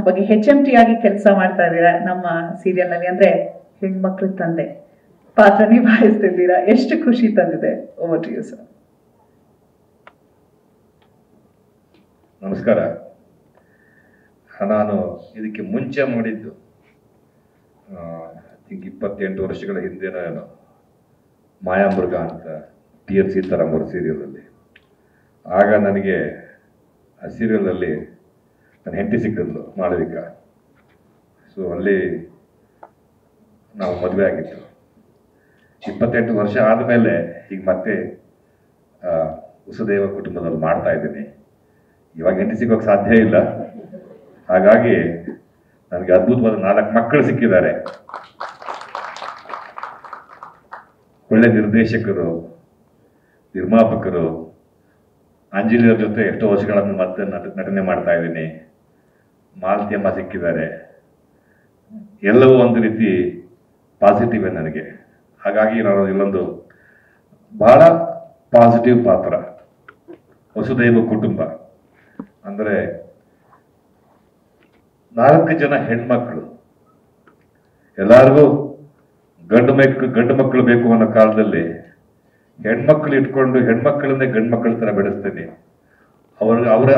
ಬಗ್ಗೆ HMT ಆಗಿ ಕೆಲಸ ಮಾಡ್ತಾ ಇದ್ದೀರಾ ನಮ್ಮ ಸೀರಿಯಲ್ ನಲ್ಲಿ, ಅಂದ್ರೆ ಹೆಣ್ಮಕ್ಳ ತಂದೆ ಪಾತ್ರ ನಿಭಾಯಿಸ್ತಿದ್ದೀರಾ. ಎಷ್ಟು ಖುಷಿ ತಂದಿದೆ. Over to you sir. ನಮಸ್ಕಾರ. ನಾನು ಇದಕ್ಕೆ ಮುಂಚೆ ಮಾಡಿದ್ದು 28 ವರ್ಷಗಳ ಹಿಂದೆ ನಾನು ಮಾಯಾಮೃಗ ಅಂತ TN ಸೀತಾರಾಮ್ ಅವರ ಸೀರಿಯಲಲ್ಲಿ, ಆಗ ನನಗೆ ಆ ಸೀರಿಯಲಲ್ಲಿ ನನ್ನ ಹೆಂಡತಿ ಸಿಕ್ಕಿದ್ಲು ಮಾಳವಿಕಾ. ಸೊ ಅಲ್ಲಿ ನಾವು ಮದುವೆ ಆಗಿತ್ತು. 28 ವರ್ಷ ಆದಮೇಲೆ ಈಗ ಮತ್ತೆ ವಸುದೇವ ಕುಟುಂಬದಲ್ಲಿ ಮಾಡ್ತಾ ಇದ್ದೀನಿ. ಇವಾಗ ಹೆಂಡತಿ ಸಿಗೋಕ್ಕೆ ಸಾಧ್ಯ ಇಲ್ಲ. ಹಾಗಾಗಿ ನನಗೆ ಅದ್ಭುತವಾದ 4 ಮಕ್ಕಳು ಸಿಕ್ಕಿದ್ದಾರೆ. ಒಳ್ಳೆ ನಿರ್ದೇಶಕರು, ನಿರ್ಮಾಪಕರು, ಅಂಜಲಿಯವ್ರ ಜೊತೆ ಎಷ್ಟೋ ವರ್ಷಗಳನ್ನು ಮತ್ತೆ ನಟನೆ ಮಾಡ್ತಾ ಇದ್ದೀನಿ. ಮಾಲತಿಯಮ್ಮ ಸಿಕ್ಕಿದ್ದಾರೆ. ಎಲ್ಲವೂ ಒಂದು ರೀತಿ ಪಾಸಿಟಿವ್ ನನಗೆ. ಹಾಗಾಗಿ ನಾನು ಇಲ್ಲೊಂದು ಬಹಳ ಪಾಸಿಟಿವ್ ಪಾತ್ರ, ವಸುದೈವ ಕುಟುಂಬ ಅಂದರೆ 4 ಜನ ಹೆಣ್ಮಕ್ಳು. ಎಲ್ಲರಿಗೂ ಗಂಡು ಮಕ್ಕಳು ಬೇಕು ಅನ್ನೋ ಕಾಲದಲ್ಲಿ ಹೆಣ್ಮಕ್ಳು ಇಟ್ಕೊಂಡು ಹೆಣ್ಮಕ್ಳನ್ನೇ ಗಂಡು ಮಕ್ಕಳ ಥರ ಬೆಳೆಸ್ತೀನಿ.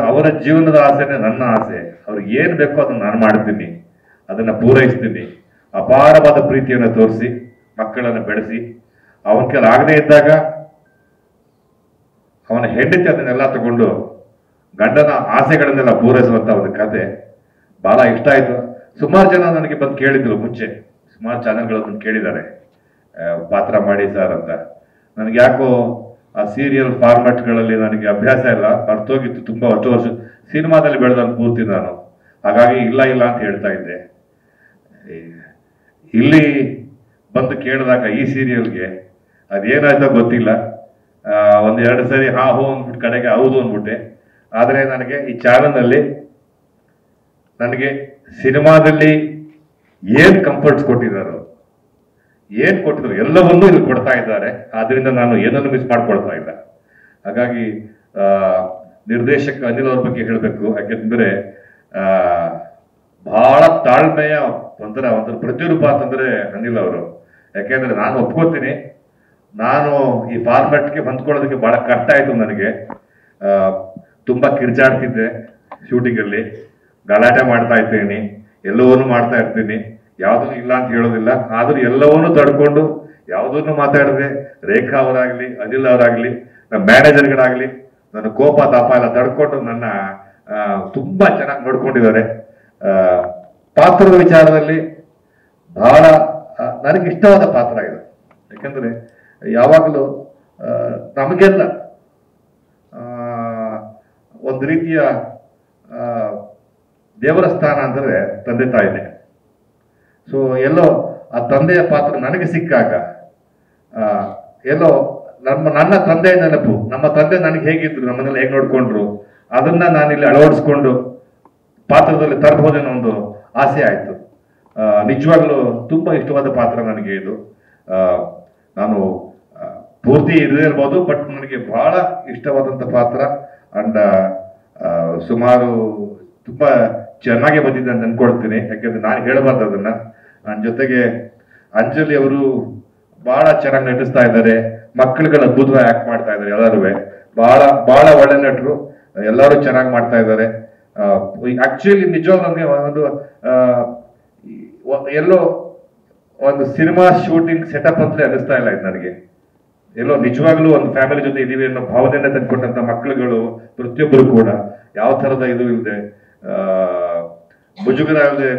ಅವರ ಜೀವನದ ಆಸೆನೇ ನನ್ನ ಆಸೆ. ಅವ್ರಿಗೆ ಏನು ಬೇಕೋ ಅದನ್ನು ನಾನು ಮಾಡ್ತೀನಿ, ಅದನ್ನು ಪೂರೈಸ್ತೀನಿ. ಅಪಾರವಾದ ಪ್ರೀತಿಯನ್ನು ತೋರಿಸಿ ಮಕ್ಕಳನ್ನು ಬೆಳೆಸಿ, ಅವನ ಕೆಲ ಆಗದೇ ಇದ್ದಾಗ ಅವನ ಹೆಂಡತಿ ಅದನ್ನೆಲ್ಲ ತಗೊಂಡು ಗಂಡನ ಆಸೆಗಳನ್ನೆಲ್ಲ ಪೂರೈಸುವಂಥ ಒಂದು ಕತೆ ಬಹಳ ಇಷ್ಟ ಆಯಿತು. ಸುಮಾರು ಜನ ನನಗೆ ಬಂದು ಕೇಳಿದ್ರು, ಮುಂಚೆ ಸುಮಾರು ಚಾನೆಲ್ಗಳು ಬಂದು ಕೇಳಿದ್ದಾರೆ ಪಾತ್ರ ಮಾಡಿ ಸರ್ ಅಂತ. ನನಗೆ ಯಾಕೋ ಆ ಸೀರಿಯಲ್ ಫಾರ್ಮ್ಯಾಟ್ಗಳಲ್ಲಿ ನನಗೆ ಅಭ್ಯಾಸ ಇಲ್ಲ, ಮರ್ತೋಗಿತ್ತು. ತುಂಬ ವರ್ಷ ಸಿನಿಮಾದಲ್ಲಿ ಬೆಳೆದನ್ನು ಪೂರ್ತಿ ನಾನು. ಹಾಗಾಗಿ ಇಲ್ಲ ಅಂತ ಹೇಳ್ತಾ ಇದ್ದೆ. ಇಲ್ಲಿ ಬಂದು ಕೇಳಿದಾಗ ಈ ಸೀರಿಯಲ್ಗೆ ಅದೇನಾಯ್ತೋ ಗೊತ್ತಿಲ್ಲ, 1-2 ಸರಿ ಹಾ ಹೋ ಅಂದ್ಬಿಟ್ಟು ಕಡೆಗೆ ಹೌದು ಅಂದ್ಬಿಟ್ಟೆ. ಆದರೆ ನನಗೆ ಈ ಚಾನಲ್ನಲ್ಲಿ ನನಗೆ ಸಿನಿಮಾದಲ್ಲಿ ಏನು ಕಂಫರ್ಟ್ಸ್ ಕೊಟ್ಟಿದ್ದಾರೋ, ಏನು ಕೊಟ್ಟಿದ್ರು ಎಲ್ಲವನ್ನೂ ಇಲ್ಲಿ ಕೊಡ್ತಾ ಇದ್ದಾರೆ. ಆದ್ರಿಂದ ನಾನು ಏನನ್ನು ಮಿಸ್ ಮಾಡ್ಕೊಳ್ತಾ ಇಲ್ಲ. ಹಾಗಾಗಿ ನಿರ್ದೇಶಕ ಅನಿಲ್ ಅವ್ರ ಬಗ್ಗೆ ಹೇಳಬೇಕು. ಯಾಕೆಂದ್ರೆ ಬಹಳ ತಾಳ್ಮೆಯ ಒಂಥರ ಪ್ರತಿರೂಪ ಅಂತಂದ್ರೆ ಅನಿಲ್ ಅವರು. ಯಾಕೆಂದ್ರೆ ನಾನು ಒಪ್ಕೋತೀನಿ, ನಾನು ಈ ಫಾರ್ಮ್ಯಾಟ್ಗೆ ಹೊಂದ್ಕೊಳ್ಳೋದಕ್ಕೆ ಬಹಳ ಕಷ್ಟ ಆಯ್ತು ನನಗೆ. ತುಂಬಾ ಕಿರ್ಚಾಡ್ತಿದ್ದೆ ಶೂಟಿಂಗಲ್ಲಿ, ಗಲಾಟೆ ಮಾಡ್ತಾ ಇರ್ತೀನಿ, ಎಲ್ಲವನ್ನೂ ಮಾಡ್ತಾ ಇರ್ತೀನಿ, ಯಾವುದನ್ನು ಇಲ್ಲ ಅಂತ ಹೇಳೋದಿಲ್ಲ. ಆದ್ರೂ ಎಲ್ಲವನ್ನೂ ತಡ್ಕೊಂಡು ಯಾವುದನ್ನು ಮಾತಾಡದೆ ರೇಖಾ ಅವರಾಗ್ಲಿ, ಅನಿಲ್ ಅವರಾಗ್ಲಿ, ನಮ್ಮ ಮ್ಯಾನೇಜರ್ಗಳಾಗ್ಲಿ ನನ್ನ ಕೋಪ ತಾಪ ಎಲ್ಲ ತಡ್ಕೊಂಡು ನನ್ನ ತುಂಬಾ ಚೆನ್ನಾಗಿ ನೋಡ್ಕೊಂಡಿದ್ದಾರೆ. ಪಾತ್ರದ ವಿಚಾರದಲ್ಲಿ ಬಹಳ ನನಗೆ ಇಷ್ಟವಾದ ಪಾತ್ರ ಇದು. ಯಾಕಂದ್ರೆ ಯಾವಾಗಲೂ ನಮಗೆಲ್ಲ ಒಂದು ರೀತಿಯ ದೇವರ ಸ್ಥಾನ ಅಂದರೆ ತಂದೆ ತಾಯಿನೇ. ಸೊ ಎಲ್ಲೋ ಆ ತಂದೆಯ ಪಾತ್ರ ನನಗೆ ಸಿಕ್ಕಾಗ ಎಲ್ಲೋ ನನ್ನ ತಂದೆಯ ನೆನಪು, ನಮ್ಮ ತಂದೆ ನನಗೆ ಹೇಗಿದ್ರು, ನಮ್ಮನ್ನೆಲ್ಲ ಹೇಗೆ ನೋಡ್ಕೊಂಡ್ರು, ಅದನ್ನ ನಾನಿಲ್ಲಿ ಅಳವಡಿಸ್ಕೊಂಡು ಪಾತ್ರದಲ್ಲಿ ತರಬಹುದೇನೋ ಒಂದು ಆಸೆ ಆಯ್ತು. ನಿಜವಾಗ್ಲೂ ತುಂಬಾ ಇಷ್ಟವಾದ ಪಾತ್ರ ನನಗೆ ಇದು. ನಾನು ಪೂರ್ತಿ ಇರದೇ ಇರ್ಬೋದು, ಬಟ್ ನನಗೆ ಬಹಳ ಇಷ್ಟವಾದಂಥ ಪಾತ್ರ. ಅಂಡ್ ಸುಮಾರು ತುಂಬಾ ಚೆನ್ನಾಗಿ ಬಂದಿದೆ ಅಂತ ಅನ್ಕೊಳ್ತೀನಿ. ಯಾಕೆಂದ್ರೆ ನಾನು ಹೇಳಬಾರ್ದು ಅದನ್ನ. ನನ್ನ ಜೊತೆಗೆ ಅಂಜಲಿ ಅವರು ಬಹಳ ಚೆನ್ನಾಗಿ ನಟಿಸ್ತಾ ಇದ್ದಾರೆ. ಮಕ್ಕಳುಗಳ ಅದ್ಭುತವಾಗಿ ಆಕ್ಟ್ ಮಾಡ್ತಾ ಇದ್ದಾರೆ. ಎಲ್ಲರೂ ಬಹಳ ಒಳ್ಳೆ ನಟರು, ಎಲ್ಲರೂ ಚೆನ್ನಾಗಿ ಮಾಡ್ತಾ ಇದ್ದಾರೆ. ಆಕ್ಚುಲಿ ನಿಜವಾಗ್ಲೂ ನನಗೆ ಎಲ್ಲೋ ಒಂದು ಸಿನಿಮಾ ಶೂಟಿಂಗ್ ಸೆಟಪ್ ಅಂತಲೇ ಅನಿಸ್ತಾ ಇಲ್ಲ ಇದು ನನಗೆ. ಎಲ್ಲೋ ನಿಜವಾಗ್ಲೂ ಒಂದು ಫ್ಯಾಮಿಲಿ ಜೊತೆ ಇದೀವಿ ಅನ್ನೋ ಭಾವನೆಯನ್ನ ತಂದ್ಕೊಟ್ಟಂತ ಮಕ್ಕಳುಗಳು ಪ್ರತಿಯೊಬ್ಬರು ಕೂಡ ಯಾವ ಥರದ ಇದು ಇಲ್ಲದೆ ಮುಜುಗರ ಇಲ್ಲದೆ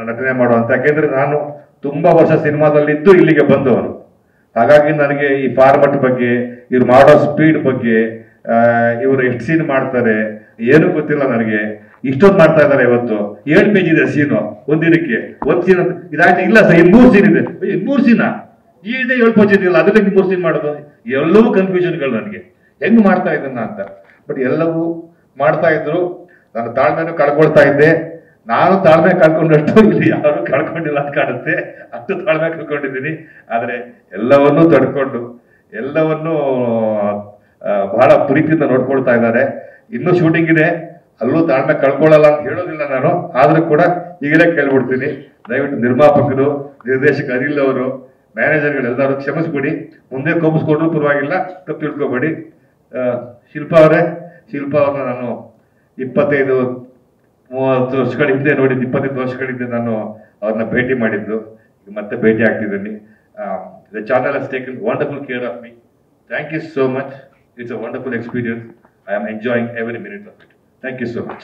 ನಟನೆ ಮಾಡುವಂತ. ಯಾಕೆಂದ್ರೆ ನಾನು ತುಂಬಾ ವರ್ಷ ಸಿನಿಮಾದಲ್ಲಿದ್ದು ಇಲ್ಲಿಗೆ ಬಂದವನು. ಹಾಗಾಗಿ ನನಗೆ ಈ ಫಾರ್ಮಟ್ ಬಗ್ಗೆ, ಇವ್ರು ಮಾಡೋ ಸ್ಪೀಡ್ ಬಗ್ಗೆ, ಇವರು ಎಷ್ಟು ಸೀನ್ ಮಾಡ್ತಾರೆ ಏನು ಗೊತ್ತಿಲ್ಲ ನನಗೆ. ಇಷ್ಟೊಂದು ಮಾಡ್ತಾ ಇದ್ದಾರೆ. ಇವತ್ತು 7 ಪೇಜ್ ಇದೆ ಸೀನು ಒಂದಿನಕ್ಕೆ. ಒಂದು ಸೀನ್ ಇದಾಯ್ತು, ಇಲ್ಲ ಸರ್ 3 ಸೀನ್ ಇದೆ. 3 ಸೀನಾ ಇದೆ, 7 ಪೇಜ್ ಇದೆಯಲ್ಲ, ಅದಕ್ಕೆ 3 ಸೀನ್ ಮಾಡೋದು. ಎಲ್ಲವೂ ಕನ್ಫ್ಯೂಷನ್ಗಳು ನನಗೆ, ಹೆಂಗ್ ಮಾಡ್ತಾ ಇದನ್ನ ಅಂತ. ಬಟ್ ಎಲ್ಲವೂ ಮಾಡ್ತಾ ಇದ್ರು. ನಾನು ತಾಳ್ಮೆನೂ ಕಳ್ಕೊಳ್ತಾ ಇದ್ದೆ. ನಾನು ತಾಳ್ಮೆ ಕಳ್ಕೊಂಡಷ್ಟು ಇಲ್ಲಿ ಯಾರು ಕಳ್ಕೊಂಡಿಲ್ಲ ಅಂತ ಕಾಣುತ್ತೆ. ಅಷ್ಟು ತಾಳ್ಮೆ ಕಳ್ಕೊಂಡಿದ್ದೀನಿ. ಆದರೆ ಎಲ್ಲವನ್ನೂ ತಡ್ಕೊಂಡು ಎಲ್ಲವನ್ನೂ ಬಹಳ ಪ್ರೀತಿಯಿಂದ ನೋಡ್ಕೊಳ್ತಾ ಇದ್ದಾರೆ. ಇನ್ನೂ ಶೂಟಿಂಗ್ ಇದೆ. ಅಲ್ಲೂ ತಾಳ್ಮೆ ಕಳ್ಕೊಳ್ಳಲ್ಲ ಅಂತ ಹೇಳೋದಿಲ್ಲ ನಾನು, ಆದ್ರೂ ಕೂಡ ಈಗಲೇ ಕೇಳ್ಬಿಡ್ತೀನಿ, ದಯವಿಟ್ಟು ನಿರ್ಮಾಪಕರು, ನಿರ್ದೇಶಕ ಅನಿಲ್ ಅವರು, ಮ್ಯಾನೇಜರ್ಗಳೆಲ್ಲರೂ ಕ್ಷಮಿಸ್ಬಿಡಿ, ಮುಂದೆ ಕೋಪಿಸ್ಕೊಂಡ್ರು ಪರವಾಗಿಲ್ಲ, ತಪ್ಪು ತಿಳ್ಕೊಬೇಡಿ. ಶಿಲ್ಪಾ ಅವ್ರನ್ನ ನಾನು 25-30 ವರ್ಷಗಳ ಹಿಂದೆ ನೋಡಿದ್ದು, 25 ವರ್ಷಗಳ ಹಿಂದೆ ನಾನು ಅವ್ರನ್ನ ಭೇಟಿ ಮಾಡಿದ್ದು, ಮತ್ತೆ ಭೇಟಿ ಆಗ್ತಿದ್ದೀನಿ. The channel has taken wonderful care of me. Thank you so much. It's a wonderful experience. I am enjoying every minute of it. Thank you so much.